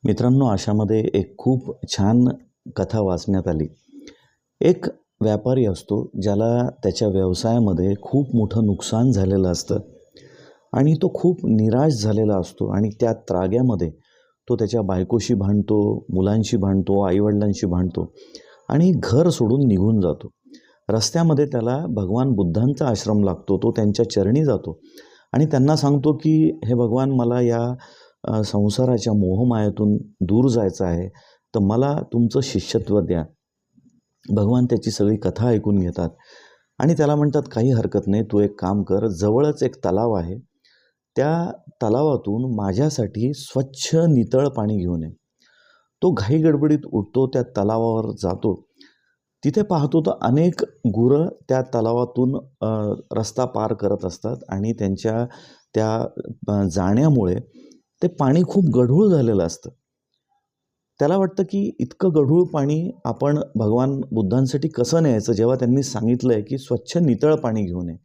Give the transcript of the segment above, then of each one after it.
मित्रांनो, अशामध्ये एक खूप छान कथा वाचण्यात आली. एक व्यापारी असतो, ज्याला त्याच्या व्यवसायामध्ये खूप मोठं नुकसान झालेलं असतं आणि तो खूप निराश झालेला असतो आणि त्या त्राग्यामध्ये तो त्याच्या बायकोशी भांडतो, मुलांशी भांडतो, आईवडिलांशी भांडतो आणि घर सोडून निघून जातो. रस्त्यामध्ये त्याला भगवान बुद्धांचा आश्रम लागतो. तो त्यांच्या चरणी जातो आणि त्यांना सांगतो की हे भगवान, मला या संसाराच्या मोहमायातून दूर जायचं आहे, तर मला तुमचं शिष्यत्व द्या. भगवान त्याची सगळी कथा ऐकून घेतात आणि त्याला म्हणतात, काही हरकत नाही, तू एक काम कर, जवळच एक तलाव आहे, त्या तलावातून माझ्यासाठी स्वच्छ नितळ पाणी घेऊन ये. तो घाईगडबडीत उठतो, त्या तलावावर जातो. तिथे पाहतो तर अनेक गुरं त्या तलावातून रस्ता पार करत असतात आणि त्यांच्या त्या जाण्यामुळे ते पाणी खूप गढूळ झालेलं असतं. त्याला वाटतं की इतकं गढूळ पाणी आपण भगवान बुद्धांसाठी कसं न्यायचं, जेव्हा त्यांनी सांगितलं आहे की स्वच्छ नितळ पाणी घेऊन ये.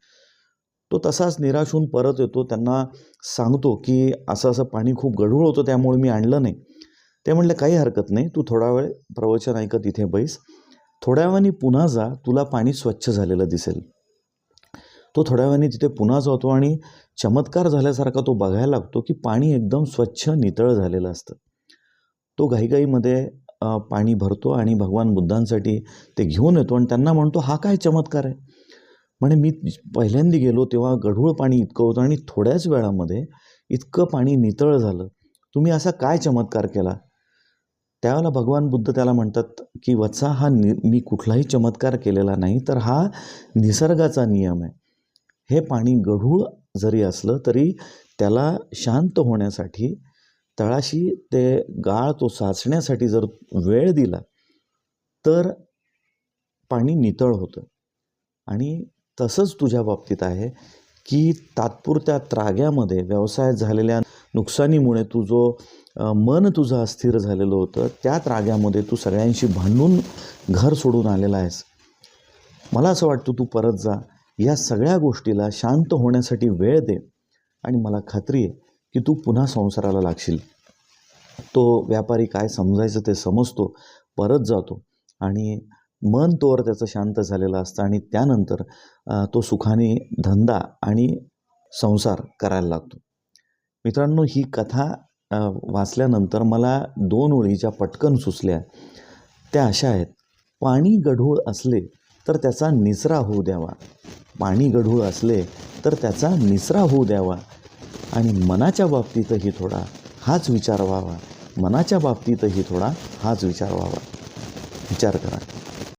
तो तसाच निराश होऊन परत येतो. त्यांना सांगतो की असं असं पाणी खूप गढूळ होतं, त्यामुळे मी आणलं नाही. ते म्हणले, काही हरकत नाही, तू थोडा वेळ प्रवचन ऐकत इथे बैस, थोड्या वेळाने पुन्हा जा, तुला पाणी स्वच्छ झालेलं दिसेल. तो थोड्या वेळाने तिथे पुन्हा जातो आणि चमत्कार झाल्यासारखा तो बघायला लागतो की पाणी एकदम स्वच्छ नितळ झालेलं असतं. तो घाईघाईमध्ये पाणी भरतो आणि भगवान बुद्धांसाठी ते घेऊन येतो आणि त्यांना म्हणतो, हा काय चमत्कार आहे. म्हणे, मी पहिल्यांदा गेलो तेव्हा गढूळ पाणी इतकं होतं आणि थोड्याच वेळामध्ये इतकं पाणी नितळ झालं. तुम्ही असा काय चमत्कार केला. त्यावेळेला भगवान बुद्ध त्याला म्हणतात की वत्सा, मी कुठलाही चमत्कार केलेला नाही, तर हा निसर्गाचा नियम आहे. हे पाणी गढूळ जरी असलं तरी त्याला शांत होण्यासाठी, तळाशी ते गाळ तो साचण्यासाठी जर वेळ दिला तर पाणी नितळ होतं. आणि तसंच तुझ्या बाबतीत आहे की तात्पुरत्या त्राग्यामध्ये, व्यवसायात झालेल्या नुकसानीमुळे मन तुझं अस्थिर झालेलं होतं, त्या त्राग्यामध्ये तू सगळ्यांशी भांडून घर सोडून आलेला आहेस. मला असं वाटतं तू परत जा, या सगळ्या गोष्टीला शांत होण्यासाठी वेळ दे आणि मला खात्री आहे की तू पुन्हा संसाराला लागशील. तो व्यापारी काय समजायचं ते समजतो, परत जातो आणि मन तोवर त्याचं शांत झालेलं असतं आणि त्यानंतर तो सुखाने धंदा आणि संसार करायला लागतो. मित्रांनो, ही कथा वाचल्यानंतर मला 2 ओळी ज्या पटकन सुचल्या त्या अशा आहेत. पाणी गढूळ असले तर त्याचा निचरा होऊ द्यावा. पाणी गढूळ असले तर त्याचा निचरा होऊ द्यावा. आणि मनाच्या बाबतीतही थोडा हाच विचार व्हावा. मनाच्या बाबतीतही थोडा हाच विचार व्हावा. विचार करा.